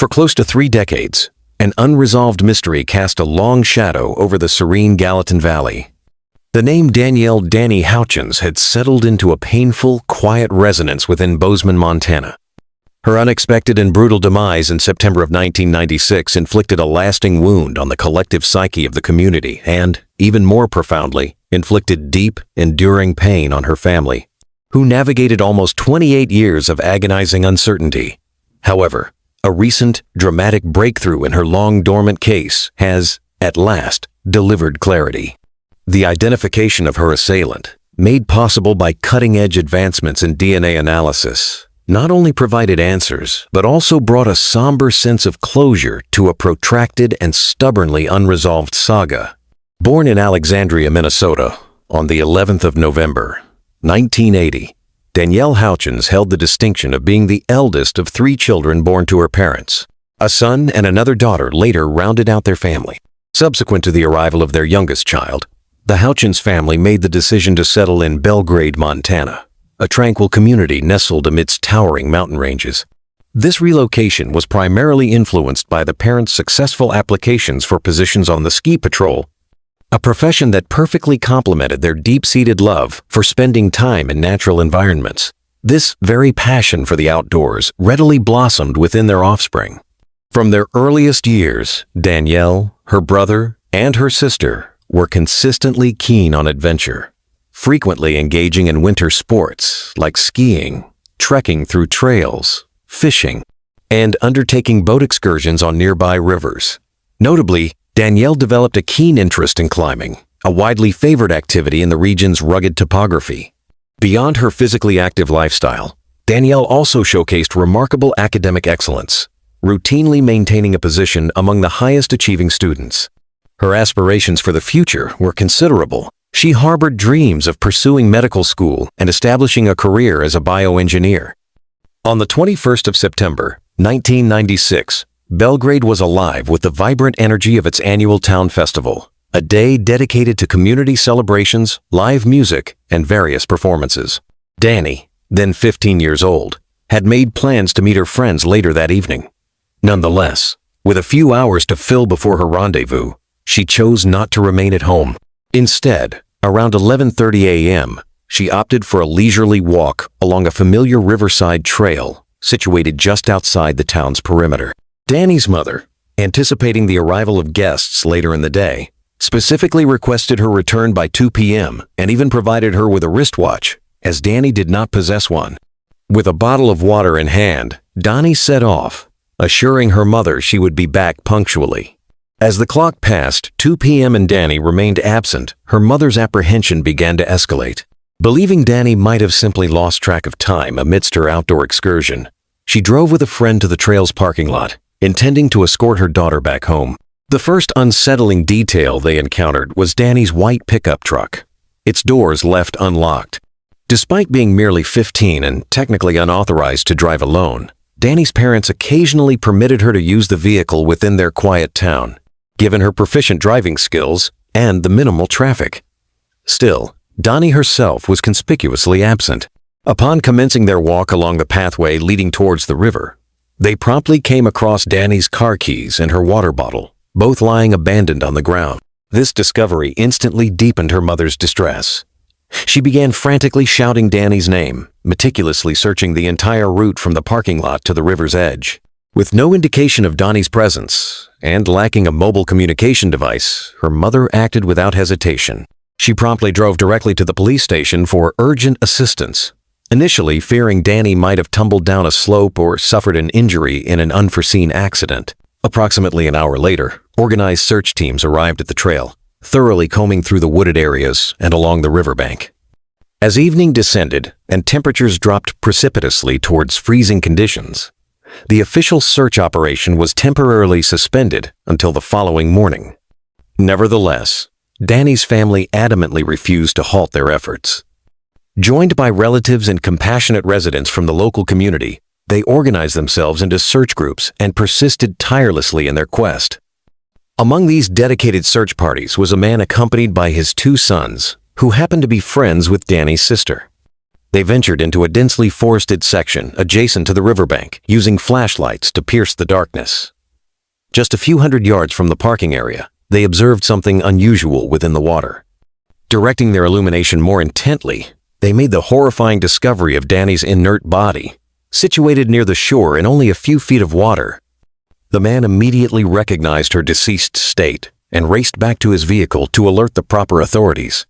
For close to 3 decades, an unresolved mystery cast a long shadow over the serene Gallatin Valley. The name Danielle "Danny" Houchins had settled into a painful, quiet resonance within Bozeman, Montana. Her unexpected and brutal demise in September of 1996 inflicted a lasting wound on the collective psyche of the community and, even more profoundly, inflicted deep, enduring pain on her family, who navigated almost 28 years of agonizing uncertainty. However, a recent, dramatic breakthrough in her long-dormant case has, at last, delivered clarity. The identification of her assailant, made possible by cutting-edge advancements in DNA analysis, not only provided answers, but also brought a somber sense of closure to a protracted and stubbornly unresolved saga. Born in Alexandria, Minnesota, on the 11th of November, 1980, Danielle Houchins held the distinction of being the eldest of 3 children born to her parents. A son and another daughter later rounded out their family. Subsequent to the arrival of their youngest child, the Houchins family made the decision to settle in Belgrade, Montana, a tranquil community nestled amidst towering mountain ranges. This relocation was primarily influenced by the parents' successful applications for positions on the ski patrol, a profession that perfectly complemented their deep-seated love for spending time in natural environments. This very passion for the outdoors readily blossomed within their offspring. From their earliest years, Danielle, her brother, and her sister were consistently keen on adventure, frequently engaging in winter sports like skiing, trekking through trails, fishing, and undertaking boat excursions on nearby rivers. Notably, Danielle developed a keen interest in climbing, a widely favored activity in the region's rugged topography. Beyond her physically active lifestyle, Danielle also showcased remarkable academic excellence, routinely maintaining a position among the highest achieving students. Her aspirations for the future were considerable. She harbored dreams of pursuing medical school and establishing a career as a bioengineer. On the 21st of September, 1996, Belgrade was alive with the vibrant energy of its annual town festival, a day dedicated to community celebrations, live music, and various performances. Danny, then 15 years old, had made plans to meet her friends later that evening. Nonetheless, with a few hours to fill before her rendezvous, she chose not to remain at home. Instead, around 11:30 a.m., she opted for a leisurely walk along a familiar riverside trail situated just outside the town's perimeter. Danny's mother, anticipating the arrival of guests later in the day, specifically requested her return by 2 p.m. and even provided her with a wristwatch, as Danny did not possess one. With a bottle of water in hand, Donnie set off, assuring her mother she would be back punctually. As the clock passed 2 p.m. and Danny remained absent, her mother's apprehension began to escalate. Believing Danny might have simply lost track of time amidst her outdoor excursion, she drove with a friend to the trail's parking lot, intending to escort her daughter back home. The first unsettling detail they encountered was Danny's white pickup truck, its doors left unlocked. Despite being merely 15 and technically unauthorized to drive alone, Danny's parents occasionally permitted her to use the vehicle within their quiet town, given her proficient driving skills and the minimal traffic. Still, Donnie herself was conspicuously absent. Upon commencing their walk along the pathway leading towards the river, they promptly came across Danny's car keys and her water bottle, both lying abandoned on the ground. This discovery instantly deepened her mother's distress. She began frantically shouting Danny's name, meticulously searching the entire route from the parking lot to the river's edge. With no indication of Donnie's presence, and lacking a mobile communication device, her mother acted without hesitation. She promptly drove directly to the police station for urgent assistance, initially fearing Danny might have tumbled down a slope or suffered an injury in an unforeseen accident. Approximately an hour later, organized search teams arrived at the trail, thoroughly combing through the wooded areas and along the riverbank. As evening descended and temperatures dropped precipitously towards freezing conditions, the official search operation was temporarily suspended until the following morning. Nevertheless, Danny's family adamantly refused to halt their efforts. Joined by relatives and compassionate residents from the local community, they organized themselves into search groups and persisted tirelessly in their quest. Among these dedicated search parties was a man accompanied by his 2 sons, who happened to be friends with Danny's sister. They ventured into a densely forested section adjacent to the riverbank, using flashlights to pierce the darkness. Just a few hundred yards from the parking area, they observed something unusual within the water. Directing their illumination more intently, they made the horrifying discovery of Danny's inert body, situated near the shore in only a few feet of water. The man immediately recognized her deceased state and raced back to his vehicle to alert the proper authorities.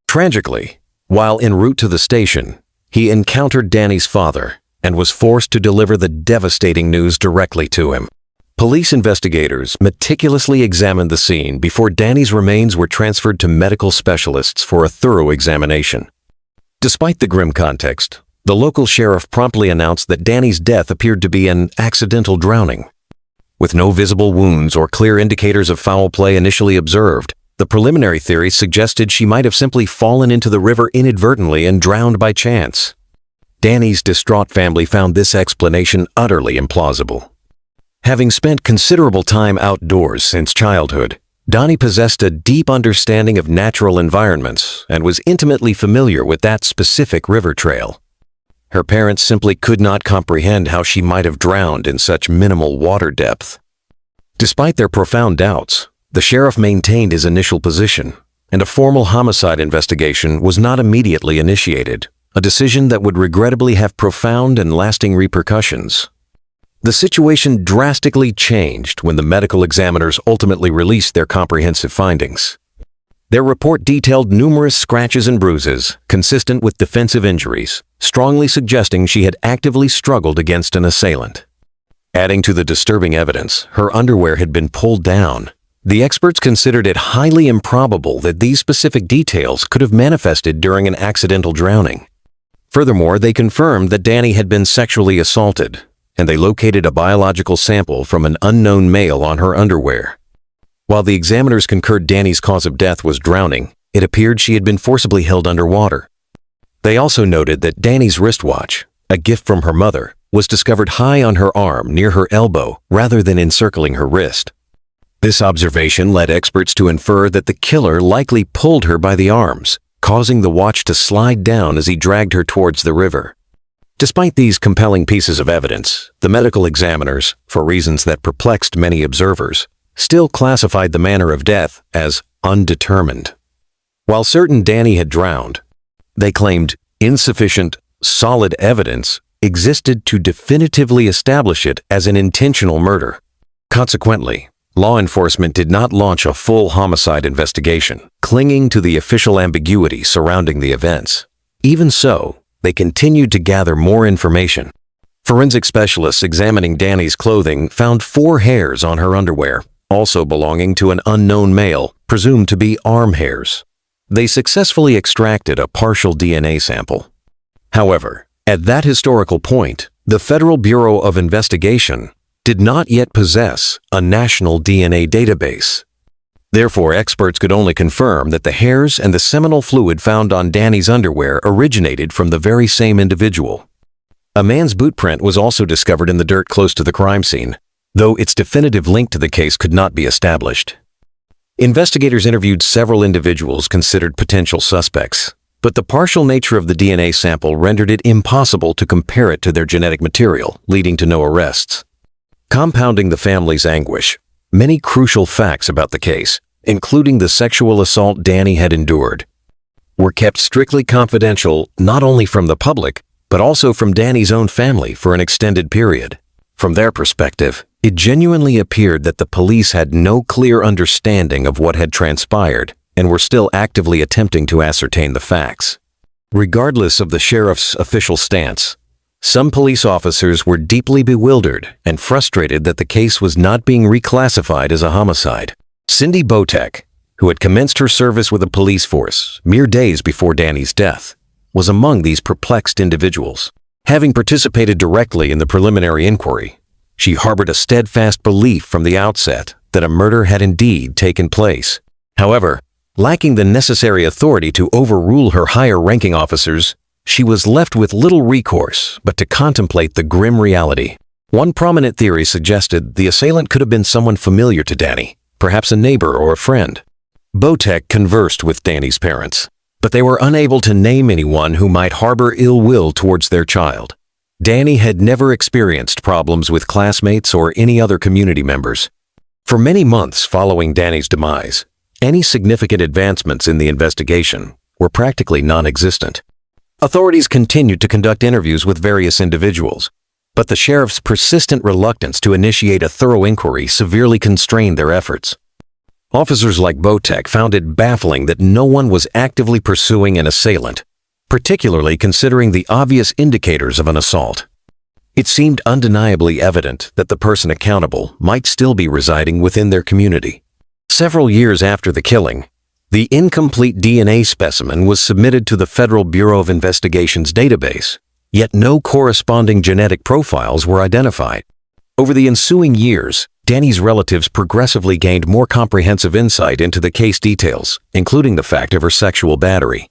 Tragically, while en route to the station, he encountered Danny's father and was forced to deliver the devastating news directly to him. Police investigators meticulously examined the scene before Danny's remains were transferred to medical specialists for a thorough examination. Despite the grim context, the local sheriff promptly announced that Danny's death appeared to be an accidental drowning. With no visible wounds or clear indicators of foul play initially observed, the preliminary theory suggested she might have simply fallen into the river inadvertently and drowned by chance. Danny's distraught family found this explanation utterly implausible. Having spent considerable time outdoors since childhood, Donnie possessed a deep understanding of natural environments and was intimately familiar with that specific river trail. Her parents simply could not comprehend how she might have drowned in such minimal water depth. Despite their profound doubts, the sheriff maintained his initial position, and a formal homicide investigation was not immediately initiated, a decision that would regrettably have profound and lasting repercussions. The situation drastically changed when the medical examiners ultimately released their comprehensive findings. Their report detailed numerous scratches and bruises, consistent with defensive injuries, strongly suggesting she had actively struggled against an assailant. Adding to the disturbing evidence, her underwear had been pulled down. The experts considered it highly improbable that these specific details could have manifested during an accidental drowning. Furthermore, they confirmed that Danny had been sexually assaulted, and they located a biological sample from an unknown male on her underwear. While the examiners concurred Danny's cause of death was drowning, it appeared she had been forcibly held underwater. They also noted that Danny's wristwatch, a gift from her mother, was discovered high on her arm near her elbow rather than encircling her wrist. This observation led experts to infer that the killer likely pulled her by the arms, causing the watch to slide down as he dragged her towards the river. Despite these compelling pieces of evidence, the medical examiners, for reasons that perplexed many observers, still classified the manner of death as undetermined. While certain Danny had drowned, they claimed insufficient, solid evidence existed to definitively establish it as an intentional murder. Consequently, law enforcement did not launch a full homicide investigation, clinging to the official ambiguity surrounding the events. Even so, they continued to gather more information. Forensic specialists examining Danny's clothing found 4 hairs on her underwear, also belonging to an unknown male, presumed to be arm hairs. They successfully extracted a partial DNA sample. However, at that historical point, the Federal Bureau of Investigation did not yet possess a national DNA database. Therefore, experts could only confirm that the hairs and the seminal fluid found on Danny's underwear originated from the very same individual. A man's boot print was also discovered in the dirt close to the crime scene, though its definitive link to the case could not be established. Investigators interviewed several individuals considered potential suspects, but the partial nature of the DNA sample rendered it impossible to compare it to their genetic material, leading to no arrests. Compounding the family's anguish, many crucial facts about the case, including the sexual assault Danny had endured, were kept strictly confidential not only from the public, but also from Danny's own family for an extended period. From their perspective, it genuinely appeared that the police had no clear understanding of what had transpired and were still actively attempting to ascertain the facts. Regardless of the sheriff's official stance, some police officers were deeply bewildered and frustrated that the case was not being reclassified as a homicide. Cindy Botek, who had commenced her service with the police force mere days before Danny's death, was among these perplexed individuals. Having participated directly in the preliminary inquiry, she harbored a steadfast belief from the outset that a murder had indeed taken place. However, lacking the necessary authority to overrule her higher-ranking officers, she was left with little recourse but to contemplate the grim reality. One prominent theory suggested the assailant could have been someone familiar to Danny, perhaps a neighbor or a friend. Botek conversed with Danny's parents, but they were unable to name anyone who might harbor ill will towards their child. Danny had never experienced problems with classmates or any other community members. For many months following Danny's demise, any significant advancements in the investigation were practically non-existent. Authorities continued to conduct interviews with various individuals, but the sheriff's persistent reluctance to initiate a thorough inquiry severely constrained their efforts. Officers like Botek found it baffling that no one was actively pursuing an assailant, particularly considering the obvious indicators of an assault. It seemed undeniably evident that the person accountable might still be residing within their community. Several years after the killing, the incomplete DNA specimen was submitted to the Federal Bureau of Investigation's database, yet no corresponding genetic profiles were identified. Over the ensuing years, Danny's relatives progressively gained more comprehensive insight into the case details, including the fact of her sexual battery.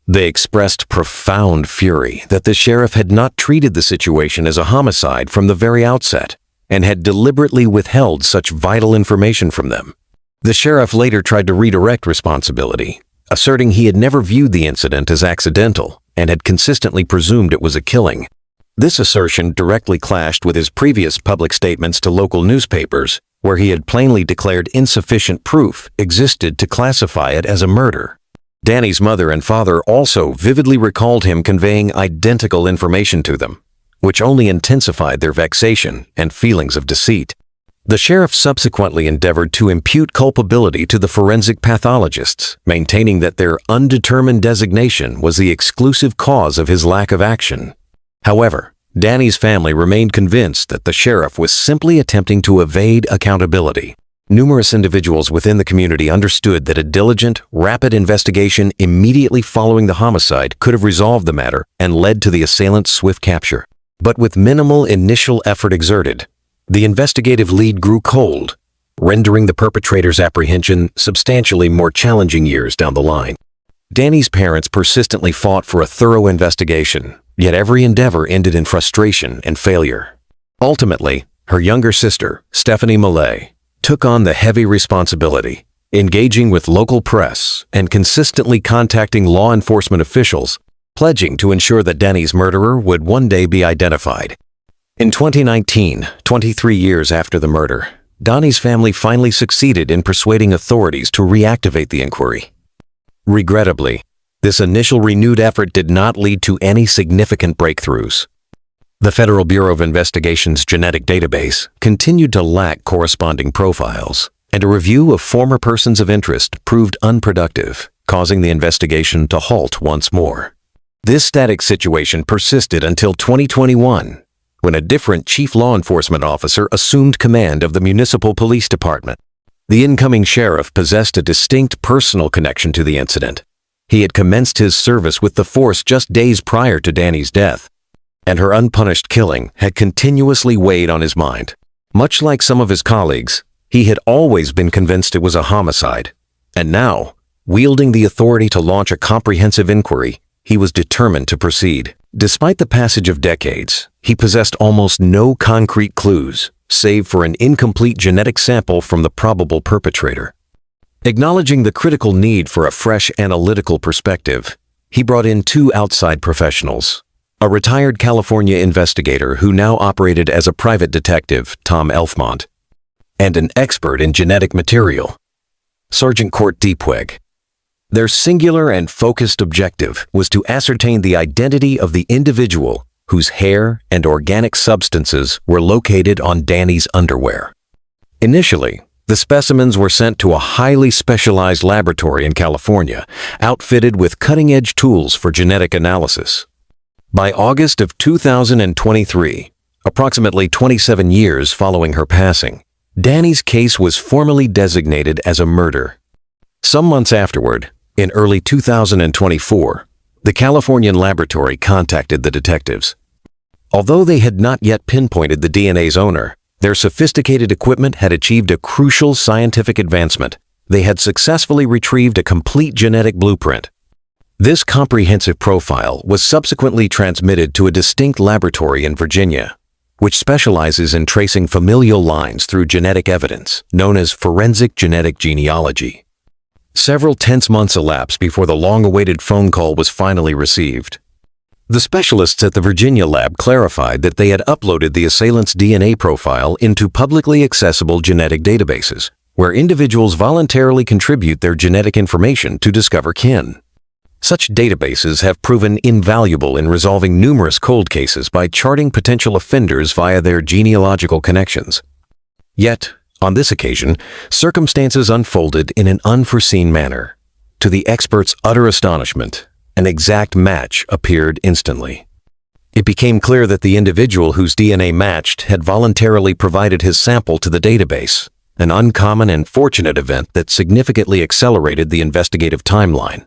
They expressed profound fury that the sheriff had not treated the situation as a homicide from the very outset and had deliberately withheld such vital information from them. The sheriff later tried to redirect responsibility, asserting he had never viewed the incident as accidental and had consistently presumed it was a killing. This assertion directly clashed with his previous public statements to local newspapers, where he had plainly declared insufficient proof existed to classify it as a murder. Danny's mother and father also vividly recalled him conveying identical information to them, which only intensified their vexation and feelings of deceit. The sheriff subsequently endeavored to impute culpability to the forensic pathologists, maintaining that their undetermined designation was the exclusive cause of his lack of action. However, Danny's family remained convinced that the sheriff was simply attempting to evade accountability. Numerous individuals within the community understood that a diligent, rapid investigation immediately following the homicide could have resolved the matter and led to the assailant's swift capture. But with minimal initial effort exerted, the investigative lead grew cold, rendering the perpetrator's apprehension substantially more challenging years down the line. Danny's parents persistently fought for a thorough investigation, yet every endeavor ended in frustration and failure. Ultimately, her younger sister, Stephanie Millay, took on the heavy responsibility, engaging with local press and consistently contacting law enforcement officials, pledging to ensure that Danny's murderer would one day be identified. In 2019, 23 years after the murder, Danny's family finally succeeded in persuading authorities to reactivate the inquiry. Regrettably, this initial renewed effort did not lead to any significant breakthroughs. The Federal Bureau of Investigation's genetic database continued to lack corresponding profiles, and a review of former persons of interest proved unproductive, causing the investigation to halt once more. This static situation persisted until 2021, when a different chief law enforcement officer assumed command of the municipal police department. The incoming sheriff possessed a distinct personal connection to the incident. He had commenced his service with the force just days prior to Danny's death, and her unpunished killing had continuously weighed on his mind. Much like some of his colleagues, he had always been convinced it was a homicide, and now, wielding the authority to launch a comprehensive inquiry, he was determined to proceed. Despite the passage of decades, he possessed almost no concrete clues, save for an incomplete genetic sample from the probable perpetrator. Acknowledging the critical need for a fresh analytical perspective, he brought in two outside professionals: a retired California investigator who now operated as a private detective, Tom Elfmont, and an expert in genetic material, Sergeant Court Diepweg. Their singular and focused objective was to ascertain the identity of the individual whose hair and organic substances were located on Danny's underwear. Initially, the specimens were sent to a highly specialized laboratory in California, outfitted with cutting-edge tools for genetic analysis. By August of 2023, approximately 27 years following her passing, Danny's case was formally designated as a murder. Some months afterward, in early 2024, the Californian laboratory contacted the detectives. Although they had not yet pinpointed the DNA's owner, their sophisticated equipment had achieved a crucial scientific advancement. They had successfully retrieved a complete genetic blueprint. This comprehensive profile was subsequently transmitted to a distinct laboratory in Virginia, which specializes in tracing familial lines through genetic evidence, known as forensic genetic genealogy. Several tense months elapsed before the long-awaited phone call was finally received. The specialists at the Virginia lab clarified that they had uploaded the assailant's DNA profile into publicly accessible genetic databases, where individuals voluntarily contribute their genetic information to discover kin. Such databases have proven invaluable in resolving numerous cold cases by charting potential offenders via their genealogical connections. Yet, on this occasion, circumstances unfolded in an unforeseen manner. To the experts' utter astonishment, an exact match appeared instantly. It became clear that the individual whose DNA matched had voluntarily provided his sample to the database, an uncommon and fortunate event that significantly accelerated the investigative timeline.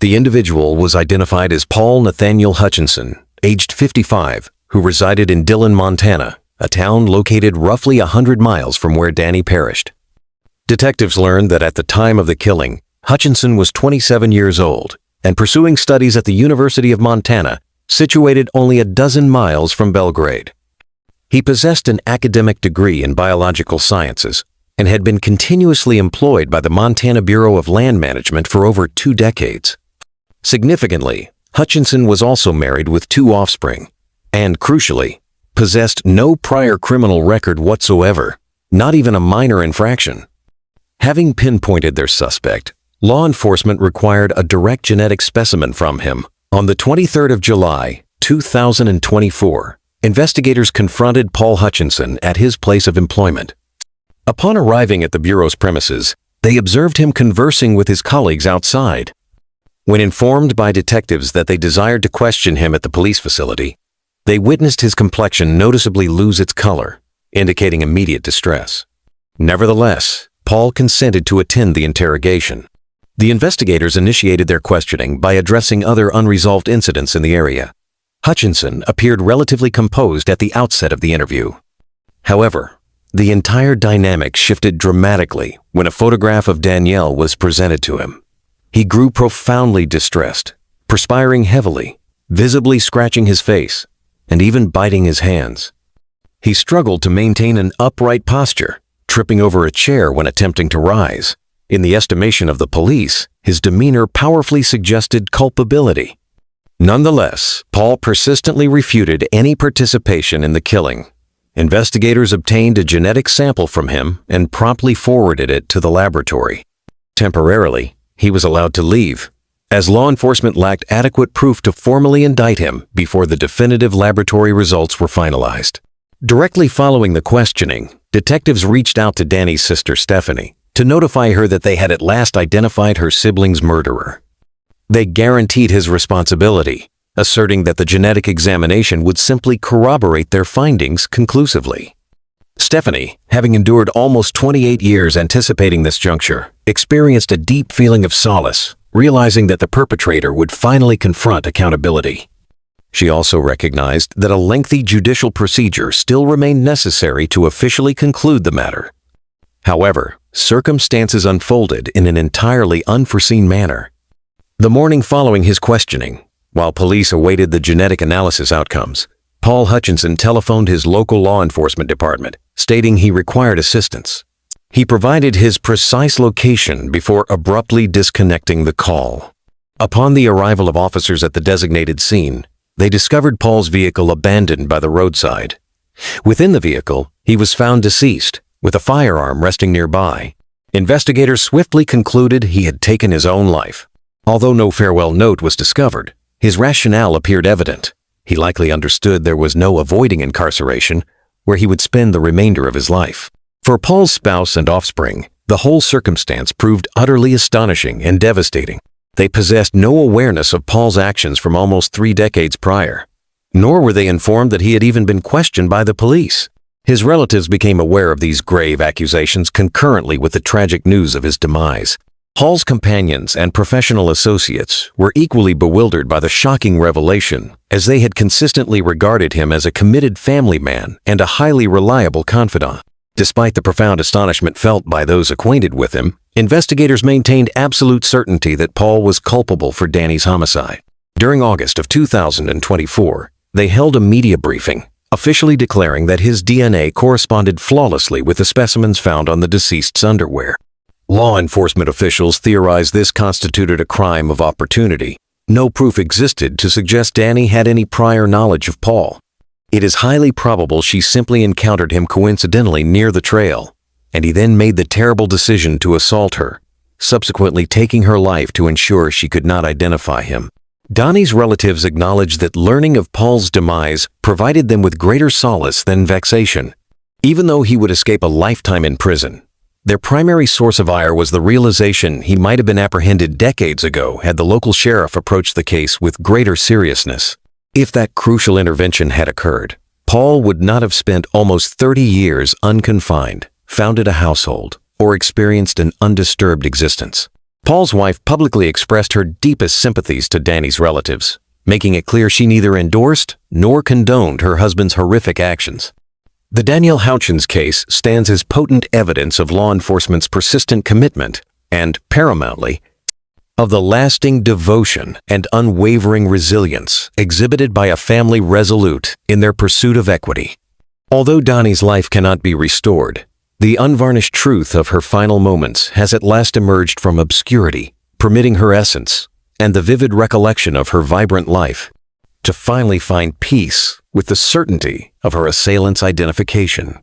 The individual was identified as Paul Nathaniel Hutchinson, aged 55, who resided in Dillon, Montana, a town located roughly 100 miles from where Danny perished. Detectives learned that at the time of the killing, Hutchinson was 27 years old and pursuing studies at the University of Montana, situated only a dozen miles from Belgrade. He possessed an academic degree in biological sciences and had been continuously employed by the Montana Bureau of Land Management for over 2 decades. Significantly, Hutchinson was also married with 2 offspring and, crucially, possessed no prior criminal record whatsoever, not even a minor infraction. Having pinpointed their suspect, law enforcement required a direct genetic specimen from him. On the 23rd of July, 2024, investigators confronted Paul Hutchinson at his place of employment. Upon arriving at the Bureau's premises, they observed him conversing with his colleagues outside. When informed by detectives that they desired to question him at the police facility, they witnessed his complexion noticeably lose its color, indicating immediate distress. Nevertheless, Paul consented to attend the interrogation. The investigators initiated their questioning by addressing other unresolved incidents in the area. Hutchinson appeared relatively composed at the outset of the interview. However, the entire dynamic shifted dramatically when a photograph of Danielle was presented to him. He grew profoundly distressed, perspiring heavily, visibly scratching his face, and even biting his hands. He struggled to maintain an upright posture, tripping over a chair when attempting to rise. In the estimation of the police, his demeanor powerfully suggested culpability. Nonetheless, Paul persistently refuted any participation in the killing. Investigators obtained a genetic sample from him and promptly forwarded it to the laboratory. Temporarily, he was allowed to leave, as law enforcement lacked adequate proof to formally indict him before the definitive laboratory results were finalized. Directly following the questioning, detectives reached out to Danny's sister Stephanie to notify her that they had at last identified her sibling's murderer. They guaranteed his responsibility, asserting that the genetic examination would simply corroborate their findings conclusively. Stephanie, having endured almost 28 years anticipating this juncture, experienced a deep feeling of solace, realizing that the perpetrator would finally confront accountability. She also recognized that a lengthy judicial procedure still remained necessary to officially conclude the matter. However, circumstances unfolded in an entirely unforeseen manner. The morning following his questioning, while police awaited the genetic analysis outcomes, Paul Hutchinson telephoned his local law enforcement department, stating he required assistance. He provided his precise location before abruptly disconnecting the call. Upon the arrival of officers at the designated scene, they discovered Paul's vehicle abandoned by the roadside. Within the vehicle, he was found deceased, with a firearm resting nearby. Investigators swiftly concluded he had taken his own life. Although no farewell note was discovered, his rationale appeared evident. He likely understood there was no avoiding incarceration, where he would spend the remainder of his life. For Paul's spouse and offspring, the whole circumstance proved utterly astonishing and devastating. They possessed no awareness of Paul's actions from almost 3 decades prior, nor were they informed that he had even been questioned by the police. His relatives became aware of these grave accusations concurrently with the tragic news of his demise. Paul's companions and professional associates were equally bewildered by the shocking revelation, as they had consistently regarded him as a committed family man and a highly reliable confidant. Despite the profound astonishment felt by those acquainted with him, investigators maintained absolute certainty that Paul was culpable for Danny's homicide. During August of 2024, they held a media briefing, officially declaring that his DNA corresponded flawlessly with the specimens found on the deceased's underwear. Law enforcement officials theorize this constituted a crime of opportunity. No proof existed to suggest Dani had any prior knowledge of Paul. It is highly probable she simply encountered him coincidentally near the trail, and he then made the terrible decision to assault her, subsequently taking her life to ensure she could not identify him. Dani's relatives acknowledged that learning of Paul's demise provided them with greater solace than vexation. Even though he would escape a lifetime in prison, their primary source of ire was the realization he might have been apprehended decades ago had the local sheriff approached the case with greater seriousness. If that crucial intervention had occurred, Paul would not have spent almost 30 years unconfined, founded a household, or experienced an undisturbed existence. Paul's wife publicly expressed her deepest sympathies to Dani's relatives, making it clear she neither endorsed nor condoned her husband's horrific actions. The Danielle Houchins case stands as potent evidence of law enforcement's persistent commitment and, paramountly, of the lasting devotion and unwavering resilience exhibited by a family resolute in their pursuit of equity. Although Dani's life cannot be restored, the unvarnished truth of her final moments has at last emerged from obscurity, permitting her essence and the vivid recollection of her vibrant life to finally find peace with the certainty of her assailant's identification.